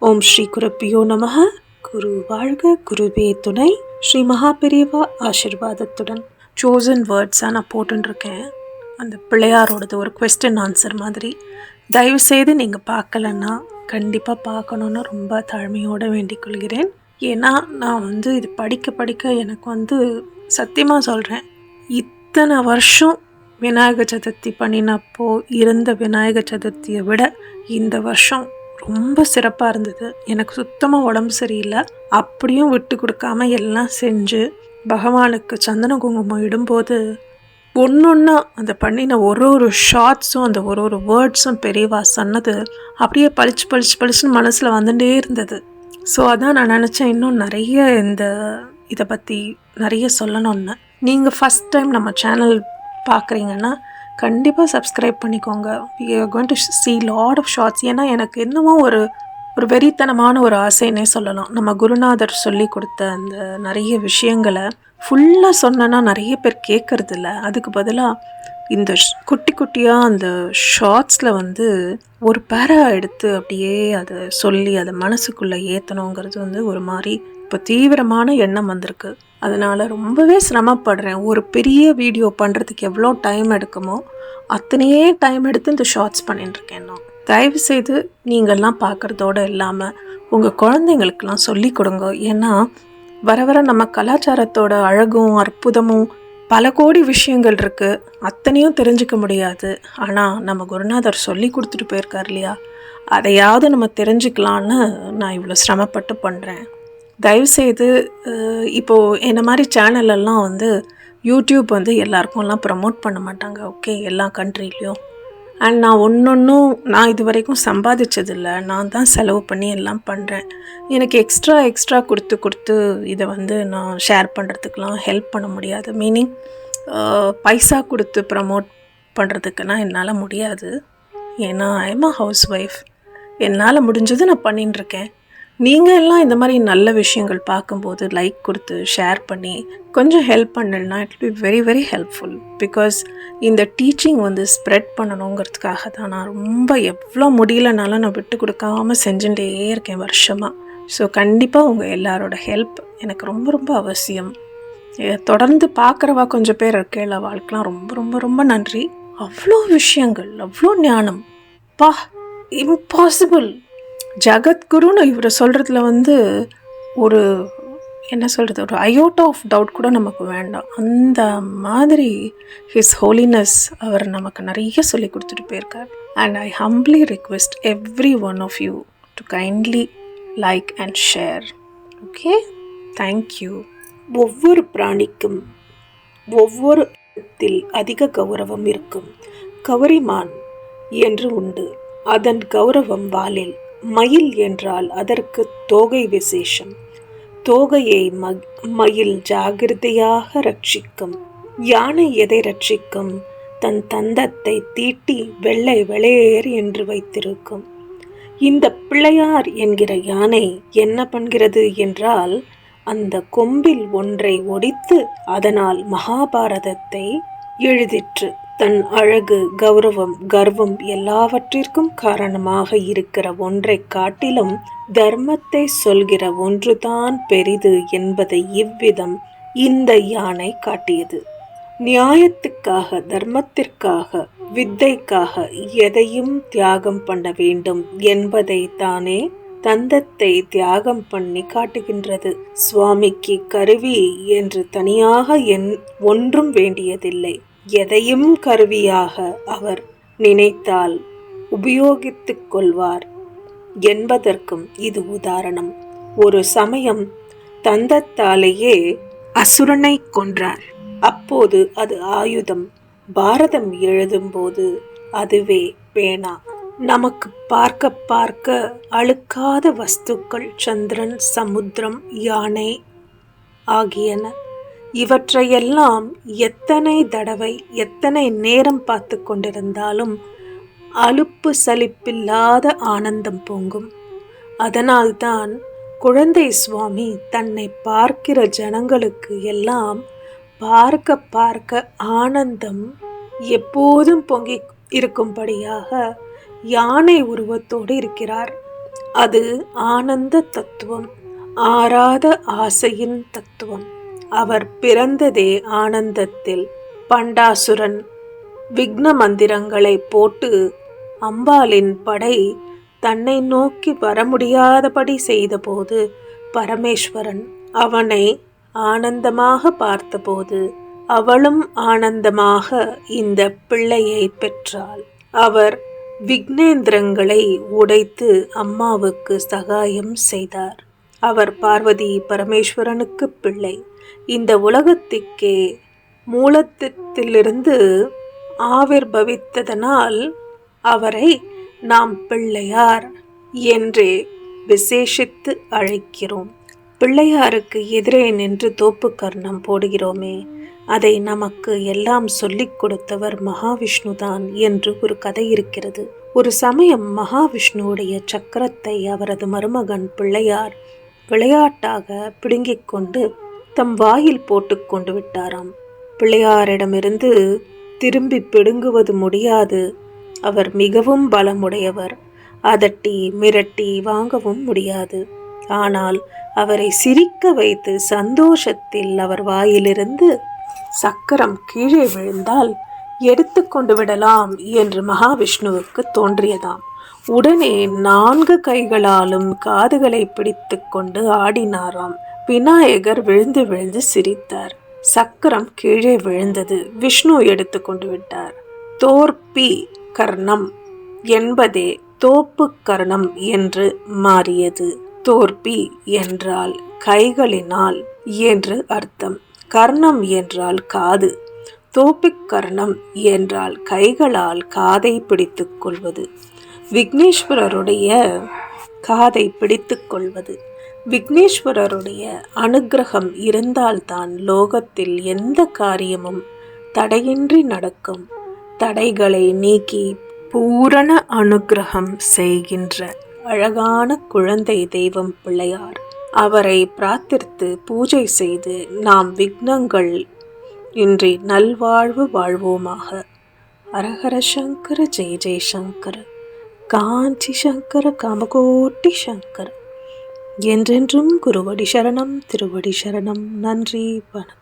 ஓம் ஸ்ரீ குருப்பியோ நமக. குரு வாழ்க, குருவே துணை. ஸ்ரீ மகாபெரிவா ஆசிர்வாதத்துடன் சோசன் வேர்ட்ஸாக நான் போட்டுருக்கேன். அந்த பிள்ளையாரோடது ஒரு கொஸ்டின் ஆன்சர் மாதிரி. தயவுசெய்து நீங்கள் பார்க்கலன்னா கண்டிப்பாக பார்க்கணுன்னு ரொம்ப தாழ்மையோடு வேண்டிக் கொள்கிறேன். ஏன்னா நான் இது படிக்க எனக்கு சத்தியமாக சொல்கிறேன், இத்தனை வருஷம் விநாயகர் சதுர்த்தி பண்ணினப்போ இருந்த விநாயகர் சதுர்த்தியை விட இந்த வருஷம் ரொம்ப சிறப்பாக இருந்தது. எனக்கு சுத்தமாக உடம்பு சரியில்லை, அப்படியும் விட்டு கொடுக்காம எல்லாம் செஞ்சு பகவானுக்கு சந்தன குங்குமம் இடும்போது ஒன்றா அந்த பண்ணின ஒரு ஷார்ட்ஸும் அந்த ஒரு வேர்ட்ஸும் பெரியவா சொன்னது அப்படியே பளிச்சுன்னு மனசில் வந்துட்டே இருந்தது. ஸோ அதான் நான் நினச்சேன், இன்னும் நிறைய இதை பற்றி நிறைய சொல்லணும்னு. நீங்கள் ஃபஸ்ட் டைம் நம்ம சேனல் பார்க்குறீங்கன்னா கண்டிப்பாக சப்ஸ்கிரைப் பண்ணிக்கோங்க. we are going to see lot of shots. ஏன்னா எனக்கு இன்னமும் ஒரு வெறித்தனமான ஒரு ஆசைன்னே சொல்லலாம். நம்ம குருநாதர் சொல்லி கொடுத்த அந்த நிறைய விஷயங்களை ஃபுல்லாக சொன்னோன்னா நிறைய பேர் கேட்கறதில்ல. அதுக்கு பதிலாக இந்த குட்டியாக அந்த ஷார்ட்ஸில் ஒரு பேரா எடுத்து அப்படியே அதை சொல்லி அதை மனசுக்குள்ளே ஏற்றணுங்கிறது ஒரு மாதிரி இப்போ தீவிரமான எண்ணம் வந்திருக்கு. அதனால் ரொம்பவே சிரமப்படுறேன். ஒரு பெரிய வீடியோ பண்ணுறதுக்கு எவ்வளோ டைம் எடுக்குமோ அத்தனையே டைம் எடுத்து இந்த ஷார்ட்ஸ் பண்ணிட்டுருக்கேன். நான் தயவுசெய்து நீங்கள்லாம் பார்க்குறதோடு இல்லாமல் உங்கள் குழந்தைங்களுக்கெல்லாம் சொல்லி கொடுங்க. ஏன்னா வர நம்ம கலாச்சாரத்தோட அழகும் அற்புதமும் பல கோடி விஷயங்கள் இருக்குது, அத்தனையும் தெரிஞ்சுக்க முடியாது. ஆனால் நம்ம குருநாதர் சொல்லி கொடுத்துட்டு போயிருக்கார் இல்லையா, அதையாவது நம்ம தெரிஞ்சுக்கலான்னு நான் இவ்வளோ சிரமப்பட்டு பண்ணுறேன். தயவுசெய்து இப்போது என்ன மாதிரி சேனலெல்லாம் யூடியூப் எல்லாருக்கும்லாம் ப்ரமோட் பண்ண மாட்டாங்க. ஓகே, எல்லா கண்ட்ரிலையும். அண்ட் நான் ஒன்றொன்றும் நான் இது வரைக்கும் சம்பாதிச்சதில்லை, நான் தான் செலவு பண்ணி எல்லாம் பண்ணுறேன். எனக்கு எக்ஸ்ட்ரா கொடுத்து இதை நான் ஷேர் பண்ணுறதுக்கெலாம் ஹெல்ப் பண்ண முடியாது. மீனிங் பைசா கொடுத்து ப்ரமோட் பண்ணுறதுக்குன்னா என்னால் முடியாது. ஏன்னா I am a house wife. என்னால் முடிஞ்சது நான் பண்ணிட்டுருக்கேன். நீங்கள் எல்லாம் இந்த மாதிரி நல்ல விஷயங்கள் பார்க்கும்போது லைக் கொடுத்து ஷேர் பண்ணி கொஞ்சம் ஹெல்ப் பண்ணலன்னா it will be very very helpful. Because இந்த டீச்சிங் ஸ்ப்ரெட் பண்ணணுங்கிறதுக்காக தான் நான் ரொம்ப எவ்வளோ முடியலனாலும் நான் விட்டு கொடுக்காமல் செஞ்சுட்டே இருக்கேன் வருஷமாக. ஸோ கண்டிப்பாக உங்கள் எல்லாரோட ஹெல்ப் எனக்கு ரொம்ப ரொம்ப அவசியம். தொடர்ந்து பார்க்குறவா கொஞ்சம் பேர் இருக்கேல, வாழ்க்கைலாம் ரொம்ப ரொம்ப ரொம்ப நன்றி. அவ்வளோ விஷயங்கள், அவ்வளோ ஞானம், பா இம்பாசிபிள். ஜகத்குருன்னு இவரை சொல்கிறதுல ஒரு என்ன சொல்கிறது, ஒரு அயோட்டா ஆஃப் டவுட் கூட நமக்கு வேண்டாம். அந்த மாதிரி ஹிஸ் ஹோலினஸ் அவர் நமக்கு நிறைய சொல்லி கொடுத்துட்டு போயிருக்கார். And I humbly request every one of you to kindly like and share. Okay, thank you. ஒவ்வொரு பிராணிக்கும் ஒவ்வொரு இடத்தில் அதிக கௌரவம் இருக்கும். கவரிமான் என்று உண்டு, அதன் கௌரவம் வாலில். மயில் என்றால் அதற்கு தோகை விசேஷம். தோகையை மயில் ஜாகிரதையாக ரட்சிக்கும். யானை எதை ரட்சிக்கும்? தன் தந்தத்தை தீட்டி வெள்ளை வெளையேர் என்று வைத்திருக்கும். இந்த பிள்ளையார் என்கிற யானை என்ன பண்ணுகிறது என்றால், அந்த கொம்பில் ஒன்றை ஒடித்து அதனால் மகாபாரதத்தை எழுதிற்று. தன் அழகு, கௌரவம், கர்வம் எல்லாவற்றிற்கும் காரணமாக இருக்கிற ஒன்றை காட்டிலும் தர்மத்தை சொல்கிற ஒன்றுதான் பெரிது என்பதை இவ்விதம் இந்த யானை காட்டியது. நியாயத்துக்காக, தர்மத்திற்காக, வித்தைக்காக எதையும் தியாகம் பண்ண வேண்டும் என்பதை தானே தந்தத்தை தியாகம் பண்ணி காட்டுகின்றது. சுவாமிக்கு கருவி என்று தனியாக ஒன்றும் வேண்டியதில்லை. எதையும் கருவியாக அவர் நினைத்தால் உபயோகித்துக் கொள்வார் என்பதற்கும் இது உதாரணம். ஒரு சமயம் தந்தத்தாலேயே அசுரனை கொன்றார். அப்போது அது ஆயுதம். பாரதம் எழுதும்போது அதுவே பேனா. நமக்கு பார்க்க அழுக்காத வஸ்துக்கள் சந்திரன், சமுத்திரம், யானை ஆகியன. இவற்றையெல்லாம் எத்தனை தடவை எத்தனை நேரம் பார்த்து கொண்டிருந்தாலும் அலுப்பு சலிப்பில்லாத ஆனந்தம் பொங்கும். அதனால்தான் குழந்தை சுவாமி தன்னை பார்க்கிற ஜனங்களுக்கு எல்லாம் பார்க்க ஆனந்தம் எப்போதும் பொங்கி இருக்கும்படியாக யானை உருவத்தோடு இருக்கிறார். அது ஆனந்த தத்துவம், ஆறாத ஆசையின் தத்துவம். அவர் பிறந்ததே ஆனந்தத்தில். பண்டாசுரன் விக்ன மந்திரங்களை போட்டு அம்பாளின் படை தன்னை நோக்கி வர முடியாதபடி செய்தபோது பரமேஸ்வரன் அவனை ஆனந்தமாக பார்த்தபோது அவளும் ஆனந்தமாக இந்த பிள்ளையை பெற்றாள். அவர் விக்னேந்திரங்களை உடைத்து அம்மாவுக்கு சகாயம் செய்தார். அவர் பார்வதி பரமேஸ்வரனுக்கு பிள்ளை. இந்த உலகத்திற்கே மூலத்திலிருந்து ஆவிர்பவித்ததனால் அவரை நாம் பிள்ளையார் என்றே விசேஷித்து அழைக்கிறோம். பிள்ளையாருக்கு எதிரே நின்று தோப்பு கர்ணம் போடுகிறோமே, அதை நமக்கு எல்லாம் சொல்லிக் கொடுத்தவர் மகாவிஷ்ணுதான் என்று ஒரு கதை இருக்கிறது. ஒரு சமயம் மகாவிஷ்ணுவுடைய சக்கரத்தை அவரது மருமகன் பிள்ளையார் விளையாட்டாக பிடுங்கிக் கொண்டு தம் வாயில் போட்டு கொண்டு விட்டாராம். பிள்ளையாரிடமிருந்து திரும்பி பிடுங்குவது முடியாது. அவர் மிகவும் பலமுடையவர். அதட்டி மிரட்டி வாங்கவும் முடியாது. ஆனால் அவரை சிரிக்க வைத்து சந்தோஷத்தில் அவர் வாயிலிருந்து சக்கரம் கீழே விழுந்தால் எடுத்து கொண்டு விடலாம் என்று மகாவிஷ்ணுவுக்கு தோன்றியதாம். உடனே 4 கைகளாலும் காதுகளை பிடித்து கொண்டு ஆடினாராம். விநாயகர் விழுந்து விழுந்து சிரித்தார். சக்கரம் கீழே விழுந்தது. விஷ்ணு எடுத்து கொண்டு விட்டார். தோற்பி கர்ணம் என்பதே தோப்பு கர்ணம் என்று மாறியது. தோற்பி என்றால் கைகளினால் என்று அர்த்தம். கர்ணம் என்றால் காது. தோப்பிக் கர்ணம் என்றால் கைகளால் காதை பிடித்துக் கொள்வது. விக்னேஸ்வரருடைய காதை பிடித்துக் கொள்வது. விக்னேஸ்வரருடைய அனுக்கிரகம் இருந்தால்தான் லோகத்தில் எந்த காரியமும் தடையின்றி நடக்கும். தடைகளை நீக்கி பூரண அனுக்கிரகம் செய்கின்ற அழகான குழந்தை தெய்வம் பிள்ளையார். அவரை பிரார்த்தித்து பூஜை செய்து நாம் விக்னங்கள் இன்றி நல்வாழ்வு வாழ்வோமாக. ஹரஹர சங்கர ஜெய ஜெய சங்கர, காஞ்சி சங்கர காமகோட்டி சங்கர. என்றென்றும் குருவடி சரணம், திருவடி சரணம். நன்றி, வணக்கம்.